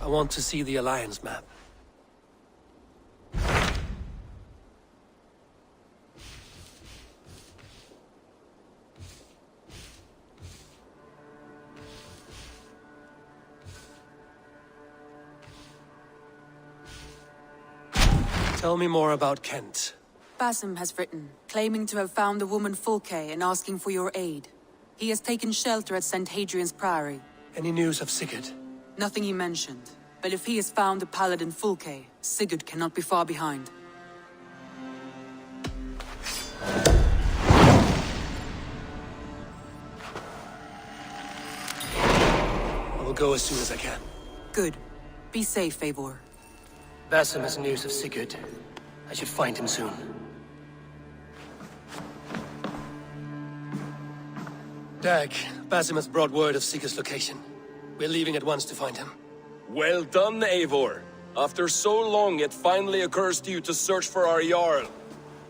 I want to see the Alliance map. Tell me more about Kent. Basim has written, claiming to have found the woman Fulke and asking for your aid. He has taken shelter at Saint Hadrian's priory. Any news of Sigurd? Nothing he mentioned. But if he has found the paladin Fulke, Sigurd cannot be far behind. I will go as soon as I can. Good. Be safe, Eivor. Basim has news of Sigurd. I should find him soon. Dag, Basim has brought word of Sigurd's location. We're leaving at once to find him. Well done, Eivor. After so long, it finally occurs to you to search for our Jarl.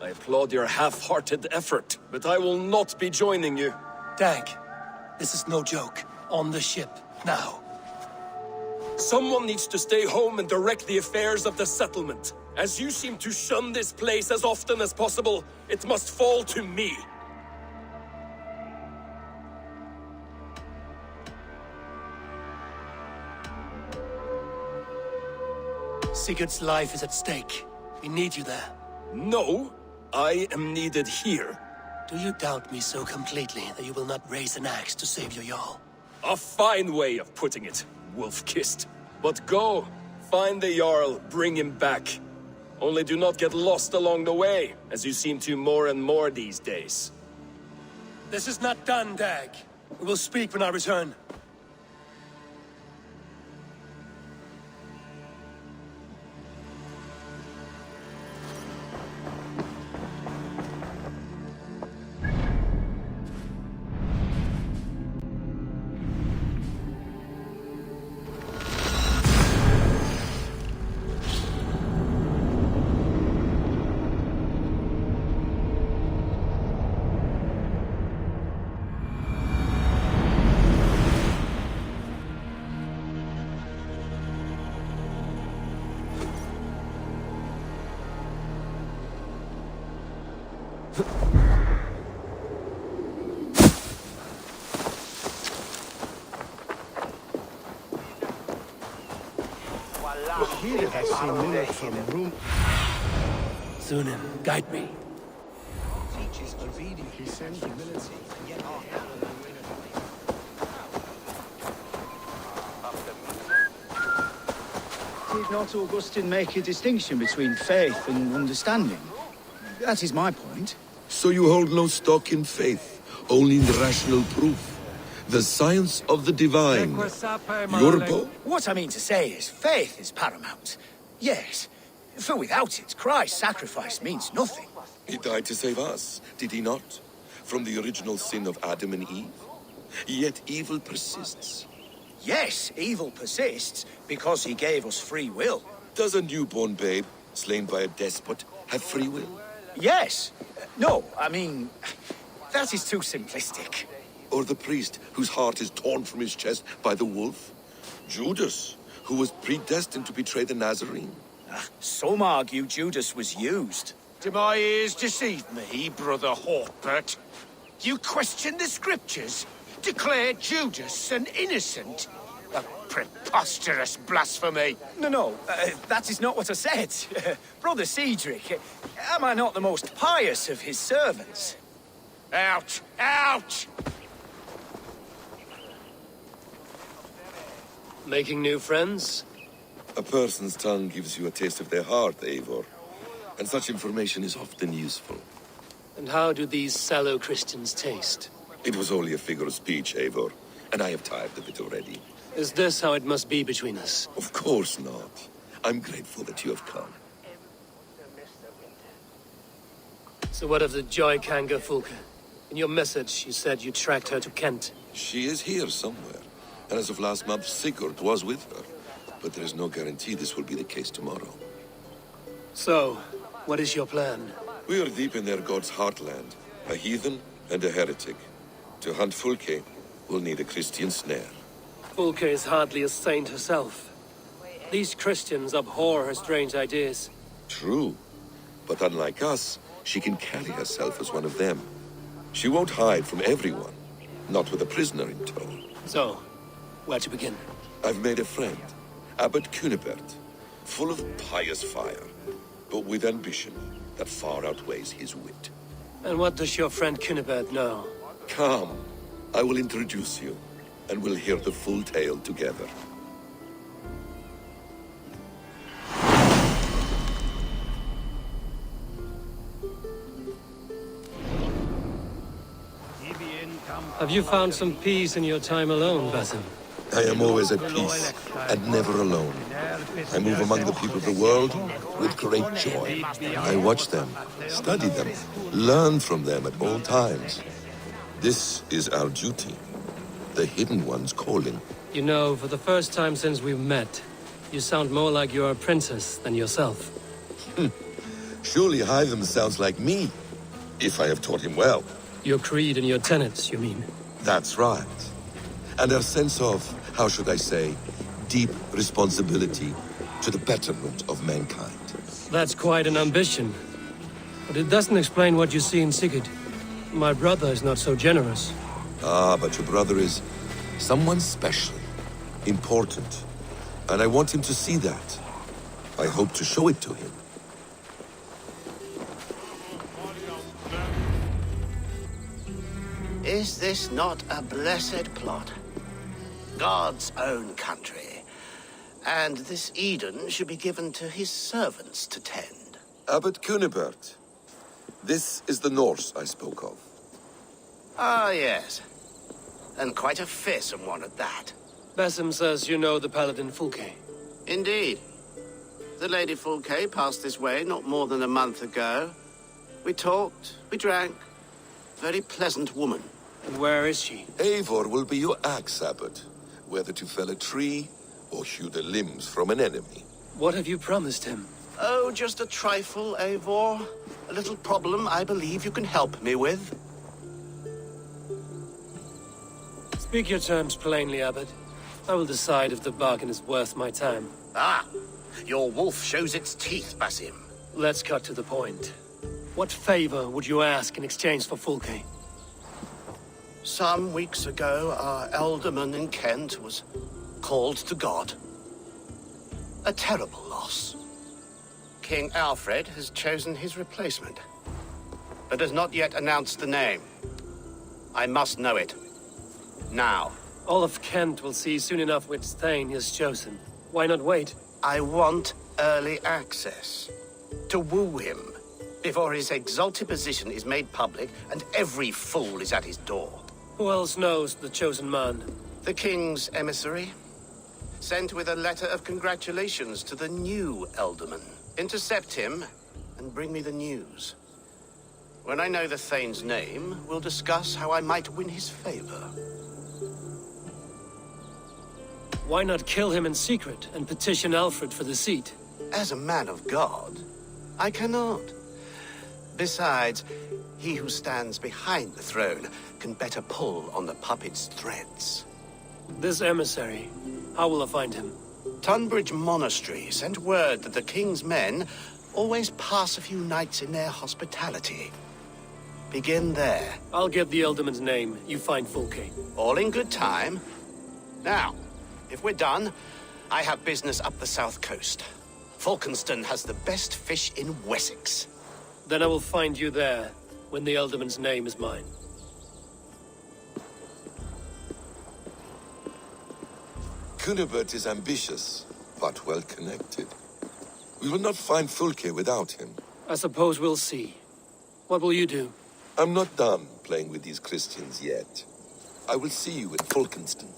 I applaud your half-hearted effort, but I will not be joining you. Dag, this is no joke. On the ship, now. Someone needs to stay home and direct the affairs of the settlement. As you seem to shun this place as often as possible, it must fall to me. Sigurd's life is at stake. We need you there. No, I am needed here. Do you doubt me so completely that you will not raise an axe to save your Jarl? A fine way of putting it, wolf-kissed. But go, find the Jarl, bring him back. Only do not get lost along the way, as you seem to more and more these days. This is not done, Dag. We will speak when I return. Sunan, guide me. Teaches obediently send humility, yet are Did not Augustine make a distinction between faith and understanding? That is my point. So you hold no stock in faith, only in the rational proof. The science of the divine. What I mean to say is, faith is paramount. Yes, for without it, Christ's sacrifice means nothing. He died to save us, did he not? From the original sin of Adam and Eve. Yet evil persists. Yes, evil persists, because he gave us free will. Does a newborn babe, slain by a despot, have free will? Yes. No, I mean, that is too simplistic. Or the priest whose heart is torn from his chest by the wolf? Judas, who was predestined to betray the Nazarene? Some argue Judas was used. Do my ears deceive me, Brother Hortbert? You question the scriptures? Declare Judas an innocent? A preposterous blasphemy! No, that is not what I said. Brother Cedric, am I not the most pious of his servants? Out! Out! Making new friends? A person's tongue gives you a taste of their heart, Eivor. And such information is often useful. And how do these sallow Christians taste? It was only a figure of speech, Eivor, and I have tired of it already. Is this how it must be between us? Of course not. I'm grateful that you have come. So what of the Joy Kanga Fulke? In your message, you said you tracked her to Kent. She is here somewhere, and as of last month, Sigurd was with her. But there is no guarantee this will be the case tomorrow. So, what is your plan? We are deep in their god's heartland, a heathen and a heretic. To hunt Fulke, we'll need a Christian snare. Fulke is hardly a saint herself. These Christians abhor her strange ideas. True. But unlike us, she can carry herself as one of them. She won't hide from everyone. Not with a prisoner in tow. So, where to begin? I've made a friend, Abbot Cunibert, full of pious fire, but with ambition that far outweighs his wit. And what does your friend Cunibert know? Come, I will introduce you, and we'll hear the full tale together. Have you found some peace in your time alone, Basim? I am always at peace, and never alone. I move among the people of the world with great joy. I watch them, study them, learn from them at all times. This is our duty, the Hidden One's calling. You know, for the first time since we've met, you sound more like you're a princess than yourself. Surely Hytham sounds like me, if I have taught him well. Your creed and your tenets, you mean? That's right. And our sense of, how should I say, deep responsibility to the betterment of mankind. That's quite an ambition. But it doesn't explain what you see in Sigurd. My brother is not so generous. Ah, but your brother is someone special, important, and I want him to see that. I hope to show it to him. Is this not a blessed plot? God's own country. And this Eden should be given to his servants to tend. Abbot Cunibert. This is the Norse I spoke of. Ah, yes. And quite a fearsome one at that. Basim says you know the paladin Fulke. Indeed. The Lady Fulke passed this way not more than a month ago. We talked, we drank. Very pleasant woman. And where is she? Eivor will be your axe, Abbot, whether to fell a tree or hew the limbs from an enemy. What have you promised him? Oh, just a trifle, Eivor. A little problem I believe you can help me with. Speak your terms plainly, Abbot. I will decide if the bargain is worth my time. Ah, your wolf shows its teeth, Basim. Let's cut to the point. What favor would you ask in exchange for Fulke? Some weeks ago, our alderman in Kent was called to God. A terrible loss. King Alfred has chosen his replacement, but has not yet announced the name. I must know it. Now. All of Kent will see soon enough which Thane he has chosen. Why not wait? I want early access. To woo him, before his exalted position is made public and every fool is at his door. Who else knows the chosen man? The king's emissary, sent with a letter of congratulations to the new alderman. Intercept him and bring me the news. When I know the Thane's name, we'll discuss how I might win his favor. Why not kill him in secret and petition Alfred for the seat? As a man of God, I cannot. Besides, he who stands behind the throne can better pull on the puppet's threads. This emissary, how will I find him? Tunbridge Monastery sent word that the king's men always pass a few nights in their hospitality. Begin there. I'll get the Elderman's name. You find Fulke. All in good time. Now, if we're done, I have business up the south coast. Falkenston has the best fish in Wessex. Then I will find you there, when the Elderman's name is mine. Cunibert is ambitious, but well-connected. We will not find Fulke without him. I suppose we'll see. What will you do? I'm not done playing with these Christians yet. I will see you in Falkenston.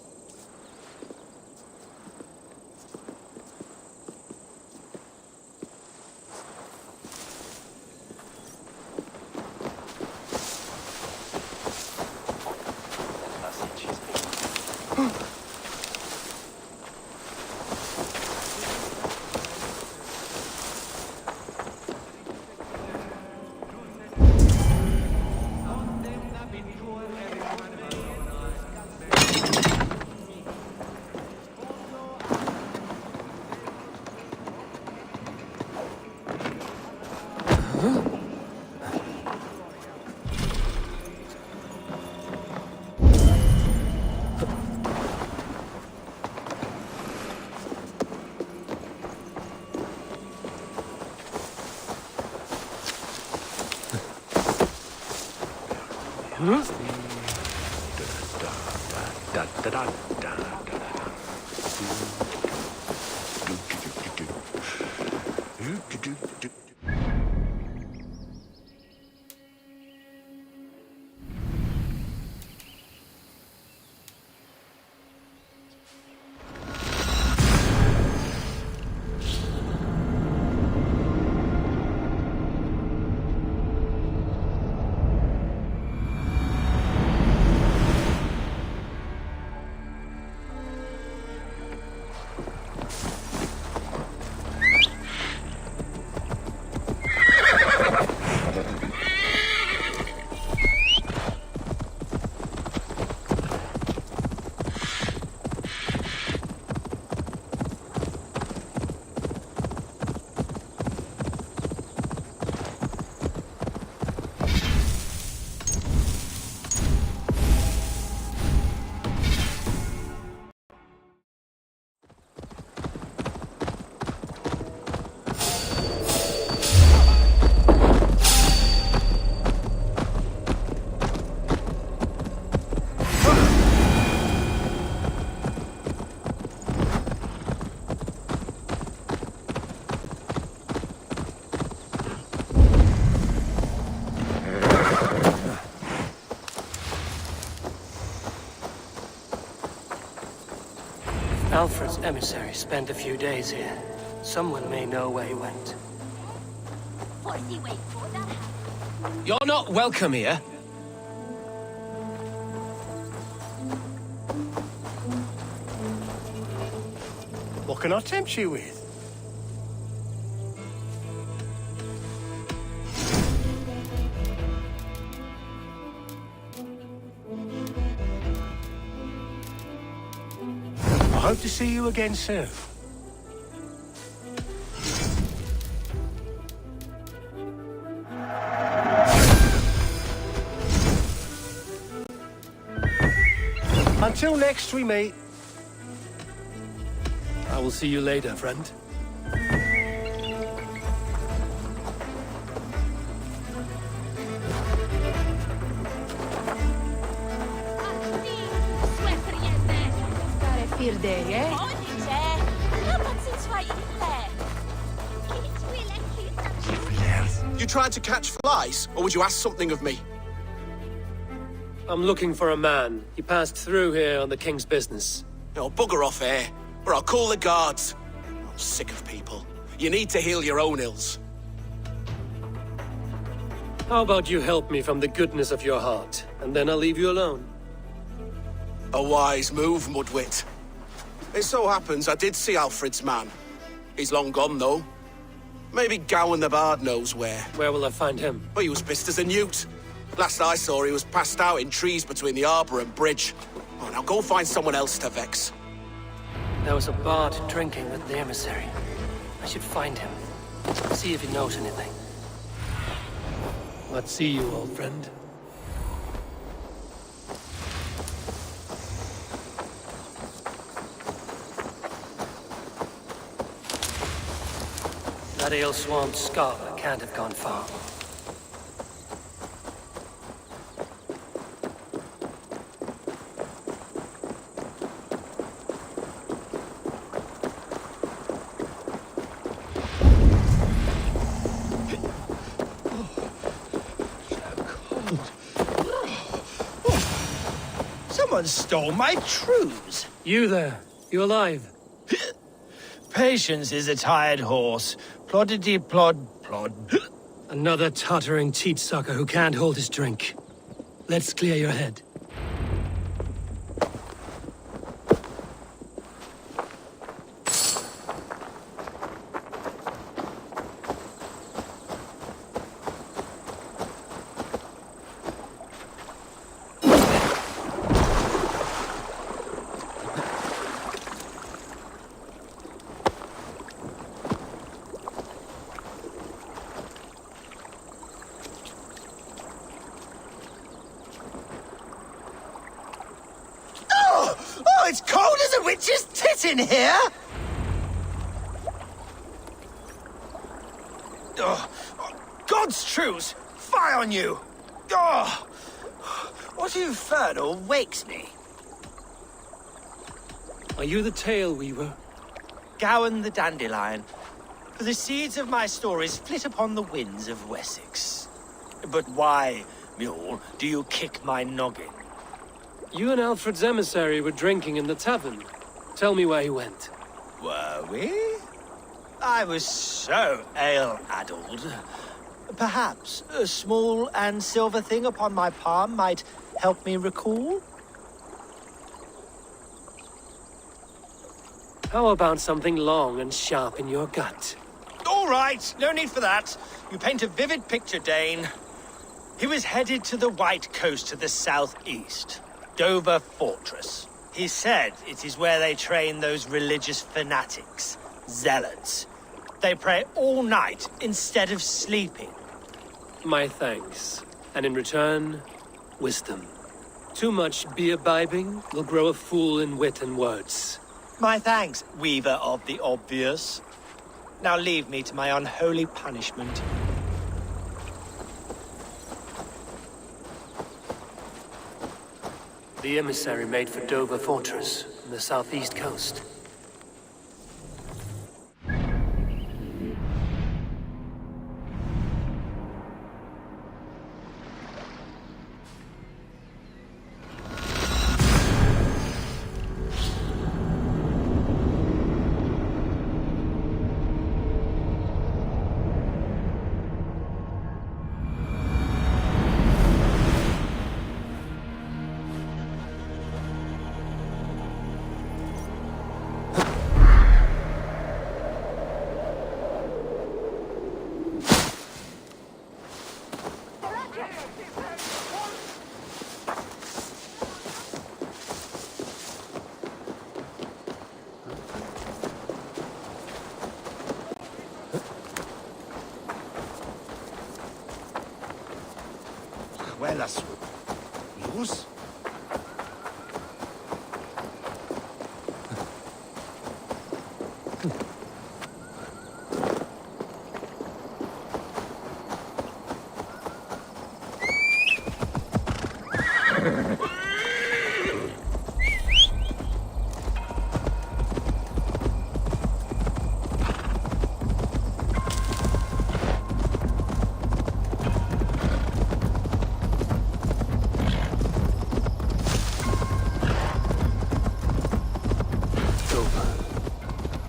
Alfred's emissary spent a few days here. Someone may know where he went. You're not welcome here. What can I tempt you with? I hope to see you again soon. Until next we meet. I will see you later, friend. You tried to catch flies, or would you ask something of me? I'm looking for a man. He passed through here on the king's business. No, bugger off here, or I'll call the guards. I'm sick of people. You need to heal your own ills. How about you help me from the goodness of your heart, and then I'll leave you alone. A wise move, Mudwit. It so happens I did see Alfred's man. He's long gone, though. Maybe Gowan the Bard knows where. Where will I find him? But he was pissed as a newt. Last I saw, he was passed out in trees between the arbour and bridge. Oh, now go find someone else to vex. There was a bard drinking with the emissary. I should find him. See if he knows anything. Let's see you, old friend. That ale swamp scholar can't have gone far. Someone stole my trews. You there? You alive? Patience is a tired horse. Ploddity plod plod. Another tottering teat sucker who can't hold his drink. Let's clear your head. Oh, it's cold as a witch's tit in here! Oh, God's truce! Fie on you! Oh, What infernal wakes me? Are you the tale weaver? Gowan the dandelion. For the seeds of my stories flit upon the winds of Wessex. But why, mule, do you kick my noggin? You and Alfred's emissary were drinking in the tavern. Tell me where he went. Were we? I was so ale-addled. Perhaps a small and silver thing upon my palm might help me recall? How about something long and sharp in your gut? All right, no need for that. You paint a vivid picture, Dane. He was headed to the White Coast to the southeast, Dover Fortress. He said it is where they train those religious fanatics, zealots. They pray all night instead of sleeping. My thanks. And in return, wisdom. Too much beer-bibbing will grow a fool in wit and words. My thanks, weaver of the obvious. Now leave me to my unholy punishment. The emissary made for Dover Fortress, on the southeast coast. Huelas. News?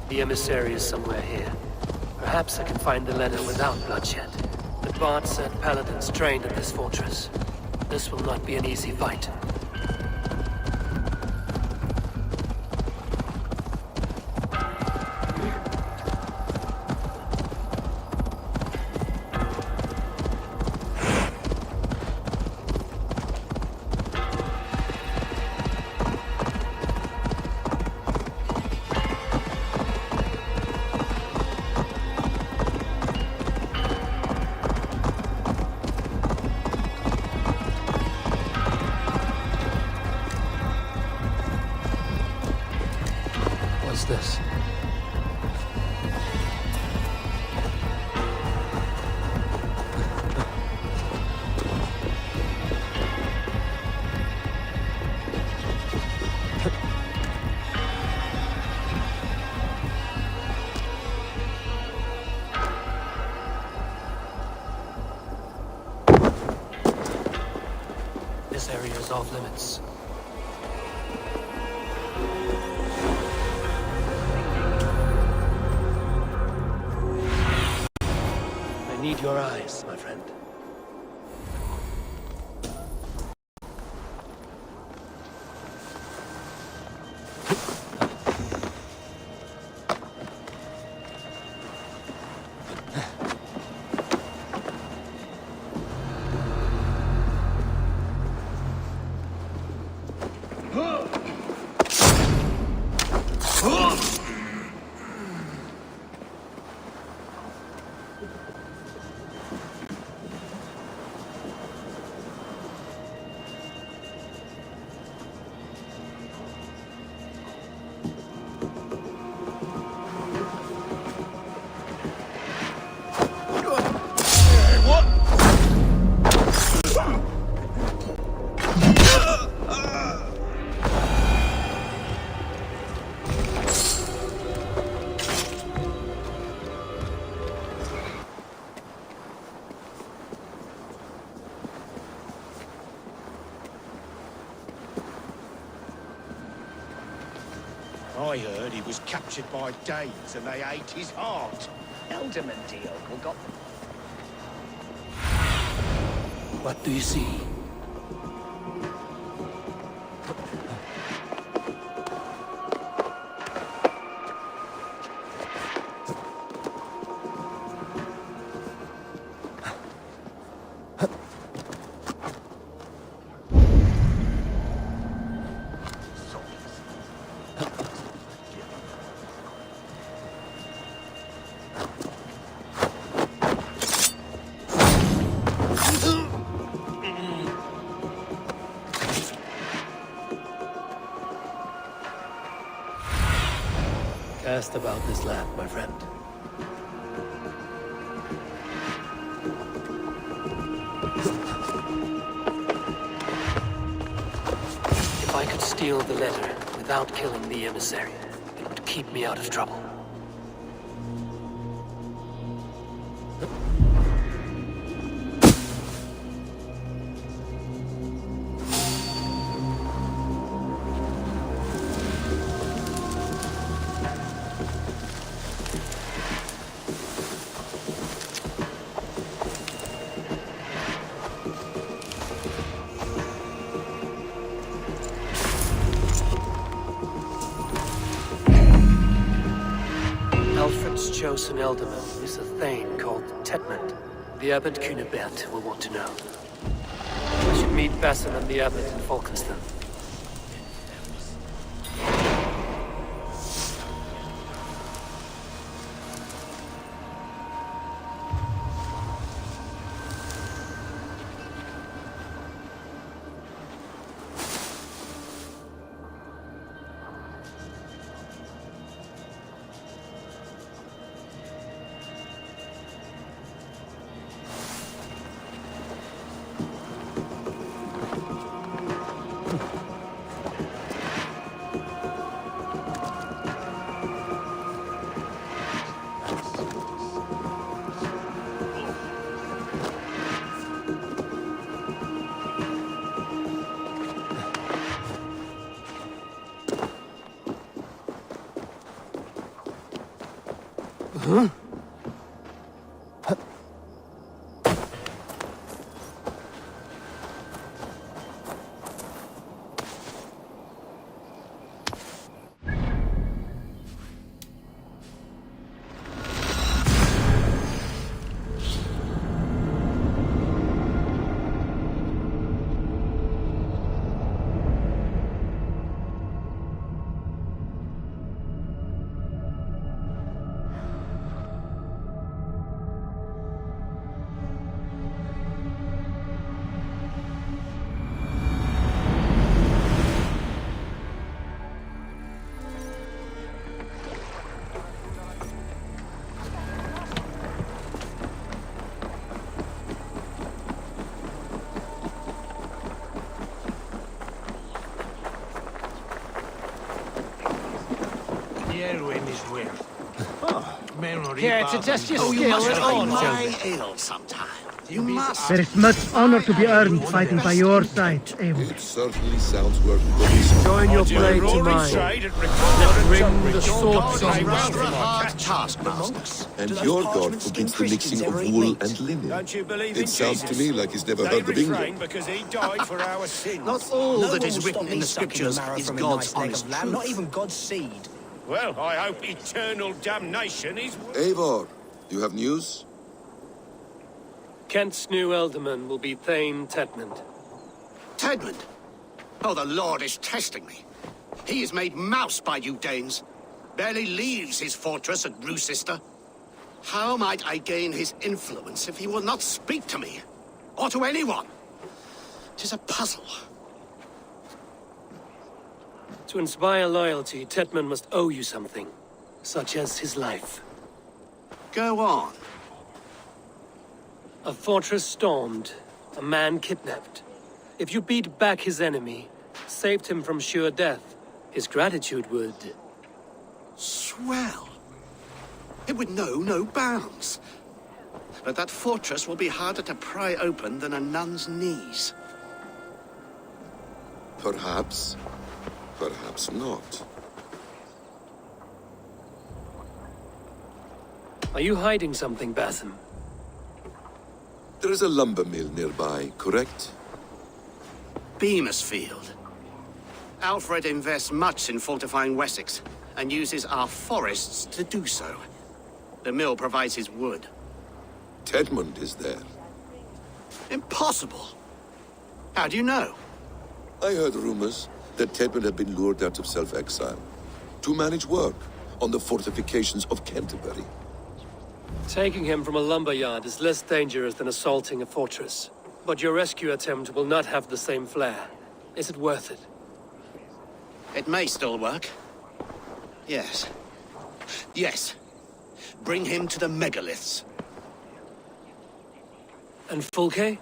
The emissary is somewhere here. Perhaps I can find the letter without bloodshed. But Bart said paladins trained at this fortress. This will not be an easy fight. This? This area is off limits. I need your eyes, my friend. I heard he was captured by Danes and they ate his heart. Elderman deal will got them. What do you see? Cast about this land, my friend. If I could steal the letter without killing the emissary, it would keep me out of trouble. Chosen Elderman is a Thane called Tetmund. The Abbot Cunibert will want to know. I should meet Basim and the Abbot in Falkenston. Huh? Here to test your skill at all. My ale sometime. You must. There is much honor to be earned fighting by your side, Eivor. It certainly sounds worth the Join your blade to mine. Let's ring the swords A on rather a hard taskmaster. And your god forbids the mixing of wool and linen. It sounds to me like he's never heard of England. Because he died for our sins. Not all that is written in the scriptures is God's honest truth. Not even God's seed. Well, I hope eternal damnation is... Eivor, you have news? Kent's new Elderman will be Thane Tetmund. Tedmund? Oh, the Lord is testing me. He is made mouse by you Danes. Barely leaves his fortress at Brucester. How might I gain his influence if he will not speak to me? Or to anyone? 'Tis a puzzle. To inspire loyalty, Tetmund must owe you something, such as his life. Go on. A fortress stormed, a man kidnapped. If you beat back his enemy, saved him from sure death, his gratitude would... Swell. It would know no bounds. But that fortress will be harder to pry open than a nun's knees. Perhaps. Perhaps not. Are you hiding something, Basim? There is a lumber mill nearby, correct? Beamisfield. Alfred invests much in fortifying Wessex, and uses our forests to do so. The mill provides his wood. Tedmund is there. Impossible! How do you know? I heard rumors that Tedmund had been lured out of self-exile to manage work on the fortifications of Canterbury. Taking him from a lumberyard is less dangerous than assaulting a fortress. But your rescue attempt will not have the same flair. Is it worth it? It may still work. Yes. Yes. Bring him to the megaliths. And Fulke?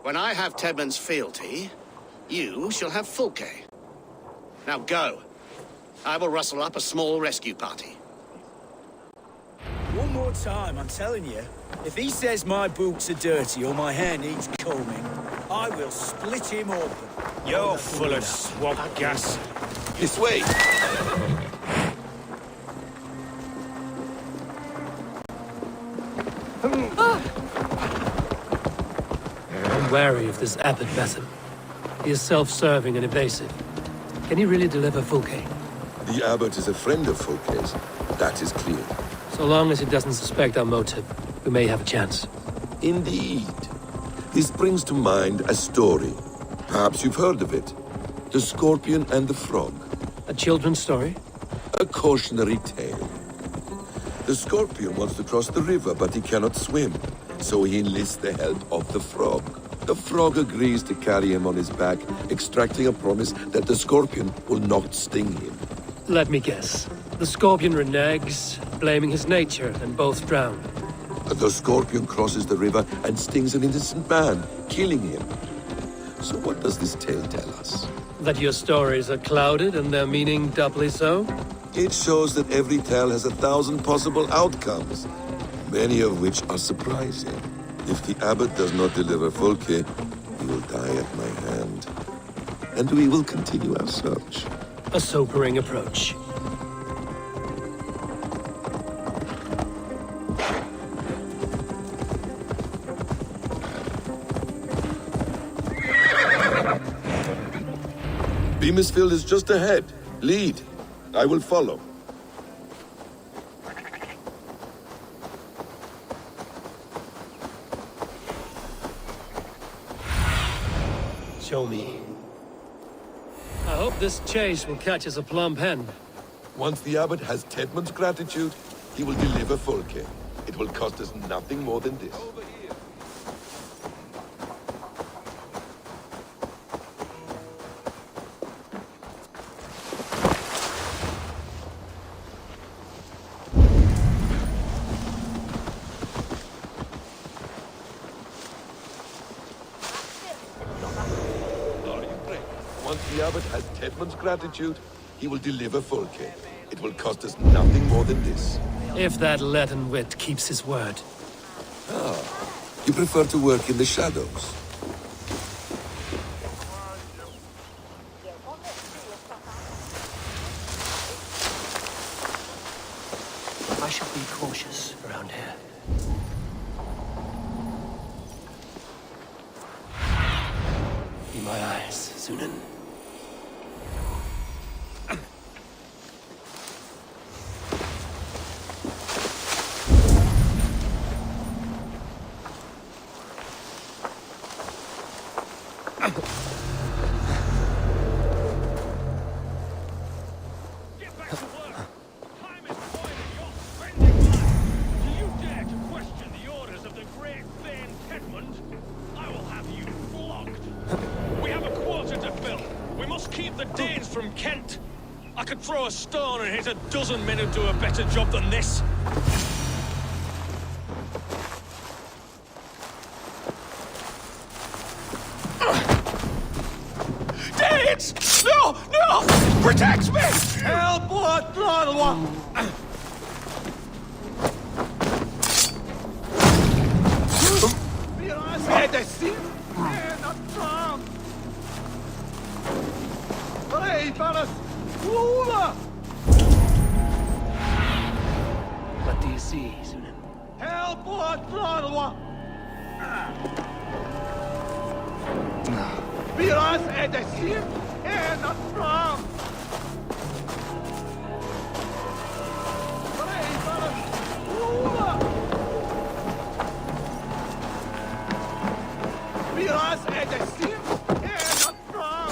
When I have Tedmund's fealty, you shall have Fulke. Now go. I will rustle up a small rescue party. One more time, I'm telling you. If he says my boots are dirty or my hair needs combing, I will split him open. You're full of swamp gas. This way! I'm wary of this abbot Basim. He is self-serving and evasive. Can he really deliver Fulke? The abbot is a friend of Fulke's. That is clear. So long as he doesn't suspect our motive, we may have a chance. Indeed. This brings to mind a story. Perhaps you've heard of it. The Scorpion and the Frog. A children's story? A cautionary tale. The Scorpion wants to cross the river, but he cannot swim. So he enlists the help of the Frog. The Frog agrees to carry him on his back, extracting a promise that the Scorpion will not sting him. Let me guess. The Scorpion reneges, blaming his nature, and both drown. The Scorpion crosses the river and stings an innocent man, killing him. So what does this tale tell us? That your stories are clouded and their meaning doubly so? It shows that every tale has 1,000 possible outcomes, many of which are surprising. If the abbot does not deliver Fulke, he will die at my hand. And we will continue our search. A sobering approach. Beamisfield is just ahead. Lead. I will follow. Show me. I hope this chase will catch us a plump hen. Once the abbot has Tedmund's gratitude, he will deliver Fulke. It will cost us nothing more than this. Once the abbot has Tedmund's gratitude, he will deliver Fulke. It will cost us nothing more than this. If that leaden wit keeps his word. Ah, you prefer to work in the shadows. I should be cautious around here. Be my eyes, Sunan. Throw a stone and hit a dozen men who do a better job than this. Danes! No! No! Protect me! Help! What? What do you see, Sunan? Help! Brother! Biara Saint Hadrian and not from. Biara Saint Hadrian and not from.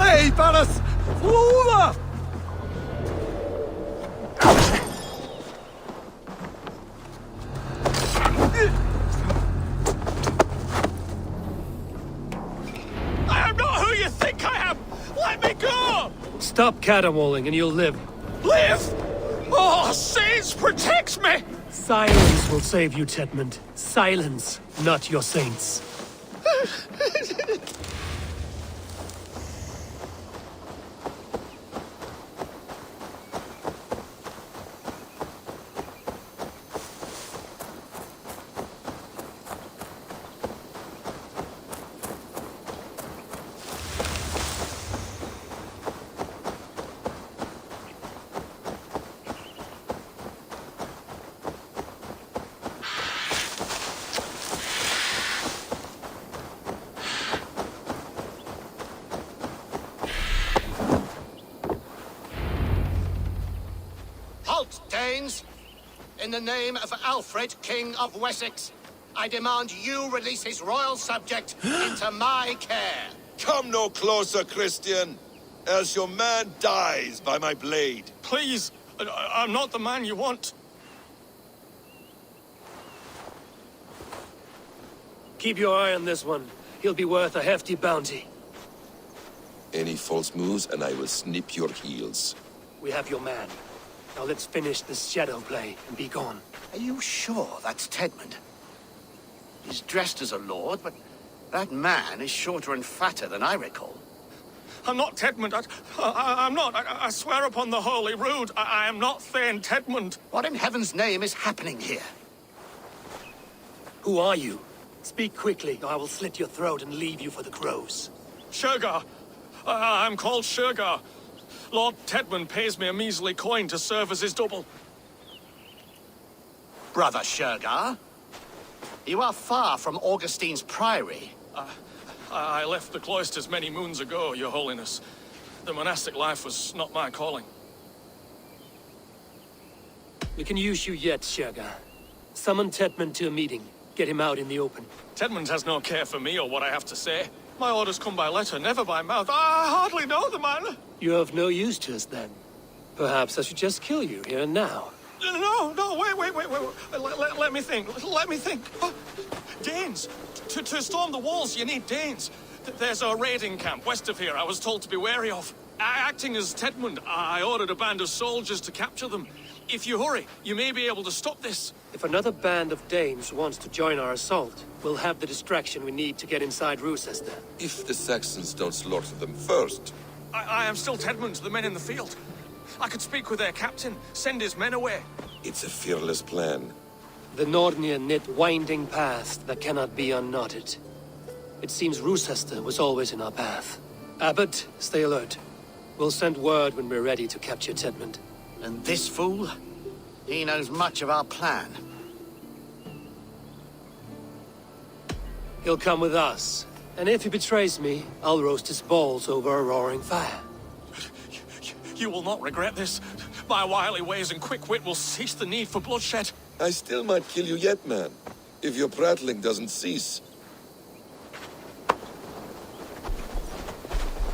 Hey, fellas! Fula! I am not who you think I am! Let me go! Stop caterwauling and you'll live. Live! Oh, saints, protect me! Silence will save you, Tedmund. Silence, not your saints. Halt, Danes! In the name of Alfred, King of Wessex, I demand you release his royal subject into my care. Come no closer, Christian, else your man dies by my blade. Please, I'm not the man you want. Keep your eye on this one. He'll be worth a hefty bounty. Any false moves and I will snip your heels. We have your man. Now let's finish this shadow play and be gone. Are you sure that's Tedmund? He's dressed as a lord, but that man is shorter and fatter than I recall. I'm not Tedmund. I'm not. I swear upon the Holy Rood, I am not Thane Tedmund. What in heaven's name is happening here? Who are you? Speak quickly, or I will slit your throat and leave you for the crows. Shergar. I'm called Shergar. Lord Tedmund pays me a measly coin to serve as his double. Brother Shergar? You are far from Augustine's priory. I left the cloisters many moons ago, Your Holiness. The monastic life was not my calling. We can use you yet, Shergar. Summon Tedmund to a meeting. Get him out in the open. Tedmund has no care for me or what I have to say. My orders come by letter, never by mouth. I hardly know the man. You're of no use to us then. Perhaps I should just kill you here and now. No, wait. Let me think. Let me think. Danes. To storm the walls, you need Danes. There's a raiding camp west of here I was told to be wary of. Acting as Tedmund, I ordered a band of soldiers to capture them. If you hurry, you may be able to stop this. If another band of Danes wants to join our assault, we'll have the distraction we need to get inside Rochester. If the Saxons don't slaughter them first. I am still Tedmund to the men in the field. I could speak with their captain, send his men away. It's a fearless plan. The Nordnir knit winding paths that cannot be unknotted. It seems Rochester was always in our path. Abbot, stay alert. We'll send word when we're ready to capture Tedmund. And this fool? He knows much of our plan. He'll come with us. And if he betrays me, I'll roast his balls over a roaring fire. You will not regret this. My wily ways and quick wit will cease the need for bloodshed. I still might kill you yet, man. If your prattling doesn't cease.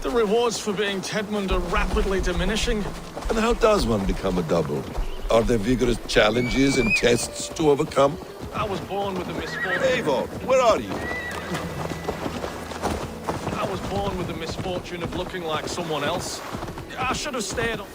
The rewards for being Tedmund are rapidly diminishing. And how does one become a double? Are there vigorous challenges and tests to overcome? I was born with the misfortune... Eivor, where are you? I was born with the misfortune of looking like someone else. I should have stayed on...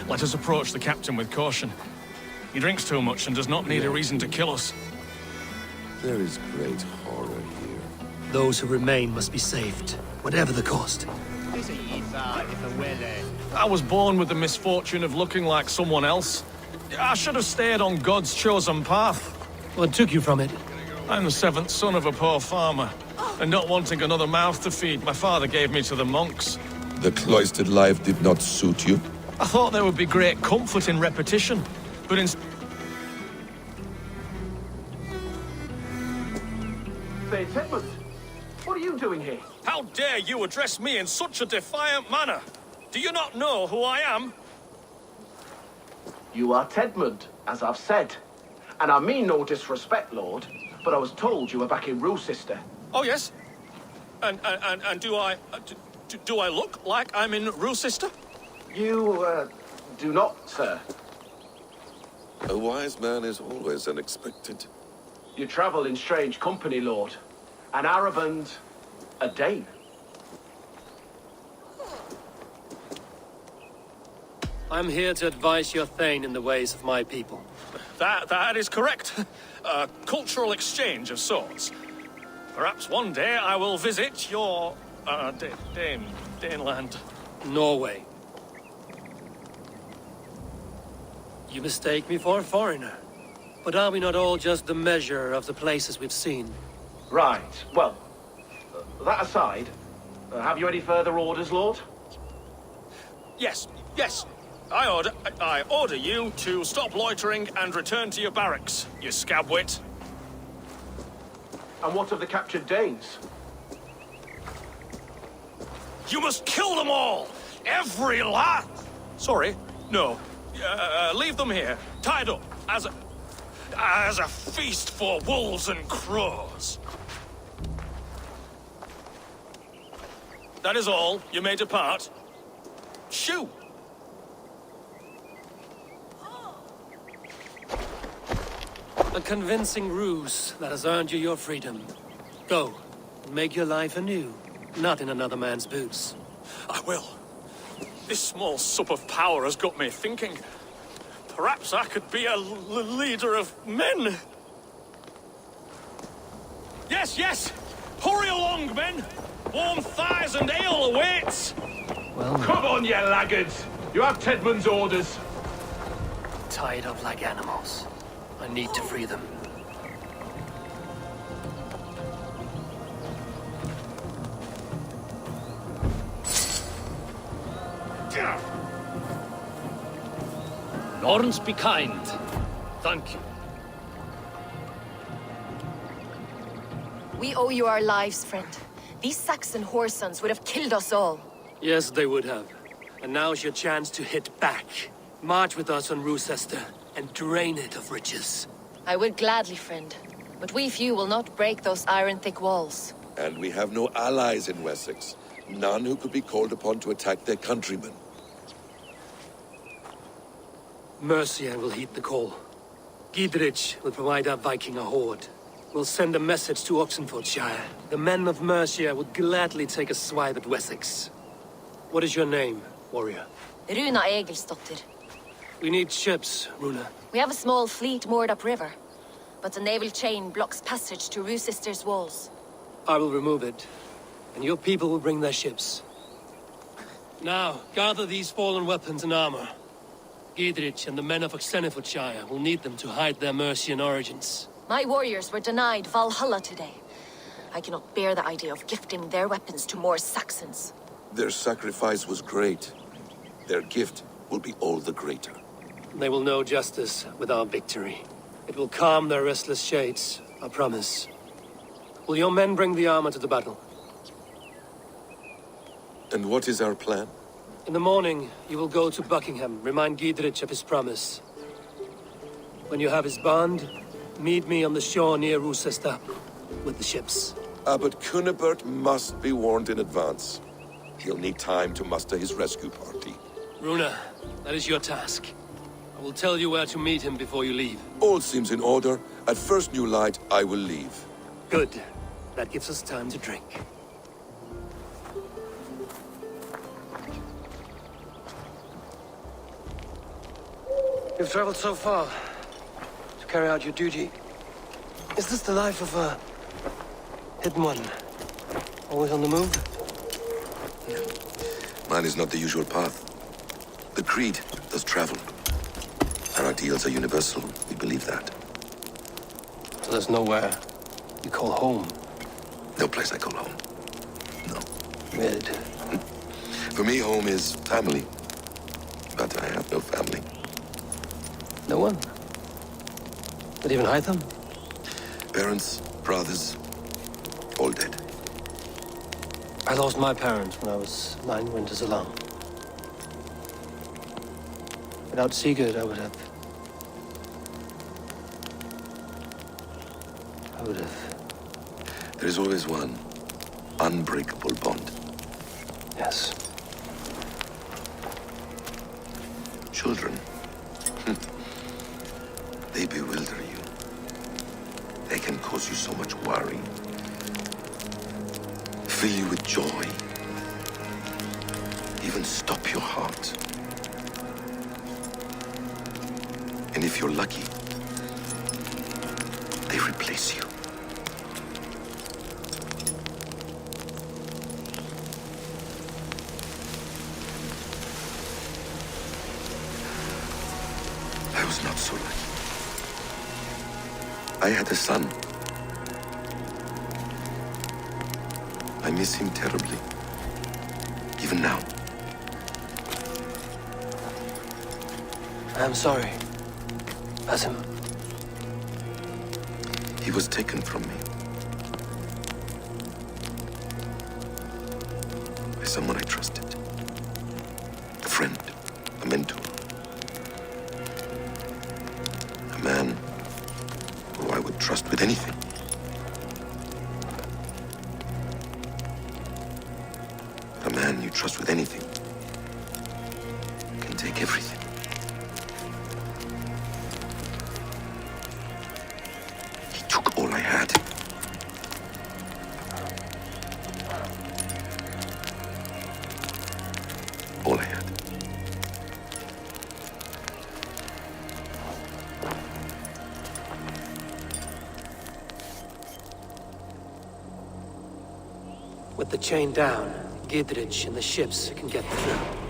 Let us approach the captain with caution. He drinks too much and does not need a reason to kill us. There is great horror here. Those who remain must be saved, whatever the cost. I was born with the misfortune of looking like someone else. I should have stayed on God's chosen path. What took you from it? I'm the seventh son of a poor farmer, and not wanting another mouth to feed, my father gave me to the monks. The cloistered life did not suit you? I thought there would be great comfort in repetition, but instead... Saint Edmund, what are you doing here? How dare you address me in such a defiant manner? Do you not know who I am? You are Tedmund, as I've said. And I mean no disrespect, Lord, but I was told you were back in Rochester. Oh, yes? And do I look like I'm in Rochester? You, do not, sir. A wise man is always unexpected. You travel in strange company, Lord. An Arab and a Dane. I'm here to advise your Thane in the ways of my people. That is correct. A cultural exchange of sorts. Perhaps one day I will visit your, Daneland. Norway. You mistake me for a foreigner. But are we not all just the measure of the places we've seen? Right. Well, that aside, have you any further orders, Lord? Yes. I order you to stop loitering and return to your barracks, you scabwit. And what of the captured Danes? You must kill them all! Every last... Sorry, no. Leave them here, tied up, as a feast for wolves and crows. That is all. You may depart. Shoo! A convincing ruse that has earned you your freedom. Go, and make your life anew, not in another man's boots. I will. This small sup of power has got me thinking. Perhaps I could be a leader of men. Yes! Hurry along, men! Warm thighs and ale awaits! Well, come on, you laggards! You have Tedmund's orders. Tied up like animals. I need to free them. Lawrence, be kind. Thank you. We owe you our lives, friend. These Saxon whoresons would have killed us all. Yes, they would have. And now's your chance to hit back. March with us on Rochester and drain it of riches. I would gladly, friend. But we few will not break those iron-thick walls. And we have no allies in Wessex. None who could be called upon to attack their countrymen. Mercia will heed the call. Gidrich will provide our Viking a horde. We'll send a message to Oxenfordshire. The men of Mercia would gladly take a swipe at Wessex. What is your name, warrior? Runa Egilsdotter. We need ships, Runa. We have a small fleet moored upriver, but the naval chain blocks passage to Rochester's walls. I will remove it, and your people will bring their ships. Now, gather these fallen weapons and armor. Gidrich and the men of Oxenfordshire will need them to hide their Mercian origins. My warriors were denied Valhalla today. I cannot bear the idea of gifting their weapons to more Saxons. Their sacrifice was great. Their gift will be all the greater. They will know justice with our victory. It will calm their restless shades, I promise. Will your men bring the armor to the battle? And what is our plan? In the morning, you will go to Buckingham, remind Gidrich of his promise. When you have his bond, meet me on the shore near Rochester with the ships. Abbot Cunibert must be warned in advance. He'll need time to muster his rescue party. Runa, that is your task. I will tell you where to meet him before you leave. All seems in order. At first new light, I will leave. Good. That gives us time to drink. You've traveled so far to carry out your duty. Is this the life of a hidden one? Always on the move? Mine is not the usual path. The creed does travel. Our ideals are universal. We believe that. So there's nowhere you call home? No place I call home. No. Mid. For me, home is family. But I have no family. No one? Not even Hytham? Parents, brothers, all dead. I lost my parents when I was 9 winters along. Without Sigurd, I would have... There is always one unbreakable bond. Yes. Children. They bewilder you. They can cause you so much worry. Fill you with joy. Even stop your heart. And if you're lucky, they replace you. I was not so lucky. I had a son. I miss him terribly. Even now. I'm sorry, Basim. He was taken from me. By someone I trusted. A friend, a mentor. A man who I would trust with anything. A man you trust with anything can take everything. He took all I had. All I had. With the chain down, Gidrich and the ships can get through.